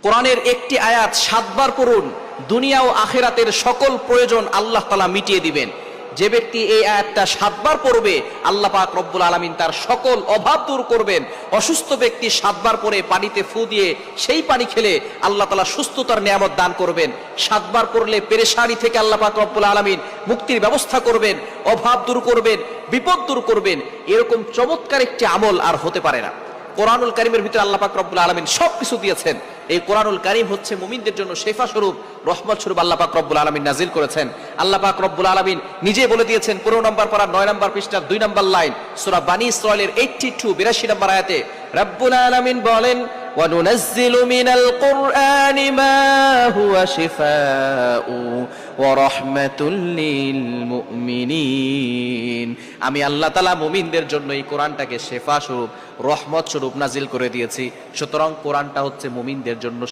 কোরআনের একটি আয়াত 7 বার পড়ুন, দুনিয়া ও আখিরাতের সকল প্রয়োজন আল্লাহ তাআলা মিটিয়ে দিবেন। যে ব্যক্তি এই আয়াতটা 7 বার পড়বে, আল্লাহ পাক রব্বুল আলামিন তার সকল অভাব দূর করবেন। অসুস্থ ব্যক্তি 7 বার পরে পানিতে ফু দিয়ে সেই পানি খেলে আল্লাহ তাআলা সুস্থতার নিয়ামত দান করবেন। 7 বার পড়লে পেরেশানি থেকে আল্লাহ পাক রব্বুল আলামিন মুক্তির ব্যবস্থা করবেন, অভাব দূর করবেন, বিপদ দূর করবেন। এরকম চমৎকার একটি আমল আর হতে পারে না। কোরআনুল কারীমের ভিতরে আল্লাহ পাক রব্বুল আলামিন সবকিছু দিয়েছেন। এই কোরআনুল কারীম হচ্ছে মুমিনদের জন্য শেফা স্বরূপ, রহমত স্বরূপ আল্লাহ পাক রব্বুল আলামিন নাজিল করেছেন। আল্লাহ পাক রব্বুল আলামিন নিজে বলে দিয়েছেন 15 নম্বর পারা 9 নম্বর পৃষ্ঠার 2 নম্বর লাইন সূরা বানী ইসরাঈলের 82 নম্বর আয়াতে রব্বুল আলামিন বলেন, وَنُنَزِّلُ مِنَ الْقُرْآنِ مَا هُوَ شِفَاءٌ وَرَحْمَةٌ لِّلْمُؤْمِنِينَ। আমি আল্লাহ তাআলা মুমিনদের জন্য এই কোরআনটাকে শেফা স্বরূপ, রহমত স্বরূপ নাজিল করে দিয়েছি। সুতরাং কোরআনটা হচ্ছে মুমিনদের জন্য